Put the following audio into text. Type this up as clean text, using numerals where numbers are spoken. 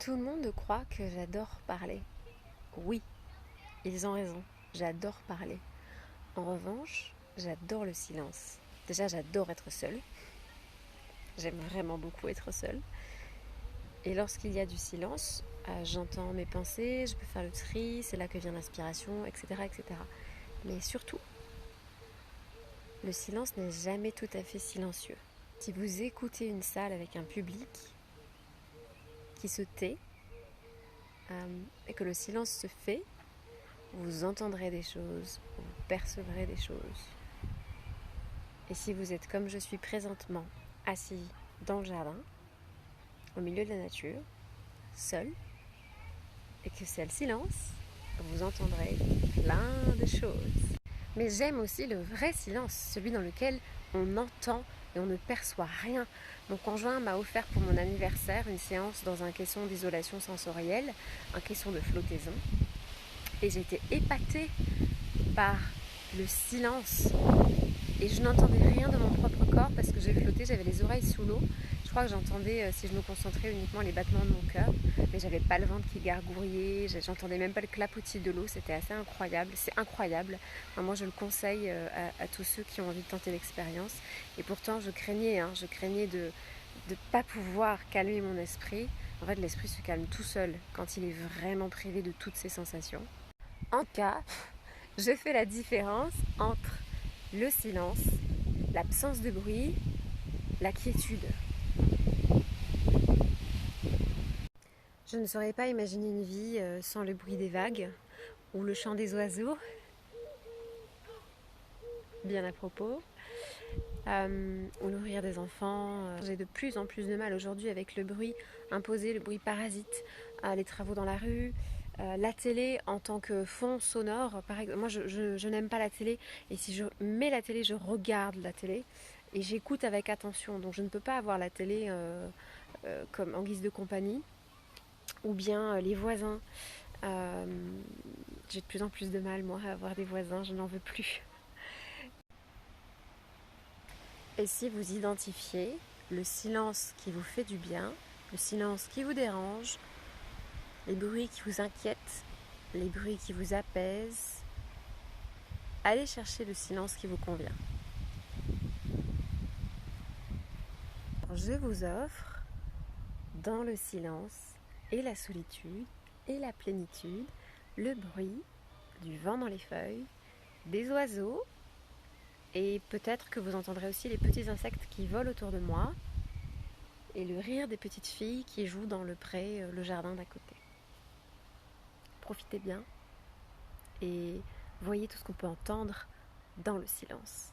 Tout le monde croit que j'adore parler. Oui, ils ont raison, j'adore parler. En revanche, j'adore le silence. Déjà, j'adore être seule. J'aime vraiment beaucoup être seule. Et lorsqu'il y a du silence, j'entends mes pensées, je peux faire le tri, c'est là que vient l'inspiration, etc., etc. Mais surtout, le silence n'est jamais tout à fait silencieux. Si vous écoutez une salle avec un public qui se tait et que le silence se fait, vous entendrez des choses, vous percevrez des choses. Et si vous êtes comme je suis présentement, assis dans le jardin, au milieu de la nature, seul, et que c'est le silence, vous entendrez plein de choses. Mais j'aime aussi le vrai silence, celui dans lequel on entend et on ne perçoit rien. Mon conjoint m'a offert pour mon anniversaire une séance dans un caisson d'isolation sensorielle, un caisson de flottaison. Et j'étais épatée par le silence. Et je n'entendais rien de mon propre corps parce que j'ai flotté, j'avais les oreilles sous l'eau. Je crois que j'entendais, si je me concentrais, uniquement les battements de mon cœur. Mais j'avais pas le ventre qui gargouillait, j'entendais même pas le clapotis de l'eau. C'était assez incroyable, c'est incroyable. Enfin, moi je le conseille à tous ceux qui ont envie de tenter l'expérience. Et pourtant je craignais de ne pas pouvoir calmer mon esprit. En fait l'esprit se calme tout seul quand il est vraiment privé de toutes ses sensations. En tout cas, je fais la différence entre le silence, l'absence de bruit, la quiétude. Je ne saurais pas imaginer une vie sans le bruit des vagues ou le chant des oiseaux, bien à propos, ou le rire des enfants. J'ai de plus en plus de mal aujourd'hui avec le bruit imposé, le bruit parasite, les travaux dans la rue, la télé en tant que fond sonore. Par exemple, moi je n'aime pas la télé et si je mets la télé, je regarde la télé et j'écoute avec attention. Donc je ne peux pas avoir la télé comme en guise de compagnie ou bien les voisins. J'ai de plus en plus de mal moi à avoir des voisins, je n'en veux plus. Et si vous identifiez le silence qui vous fait du bien, le silence qui vous dérange, les bruits qui vous inquiètent, les bruits qui vous apaisent, allez chercher le silence qui vous convient. Je vous offre, dans le silence et la solitude et la plénitude, le bruit du vent dans les feuilles, des oiseaux, et peut-être que vous entendrez aussi les petits insectes qui volent autour de moi, et le rire des petites filles qui jouent dans le pré, le jardin d'à côté. Profitez bien et voyez tout ce qu'on peut entendre dans le silence.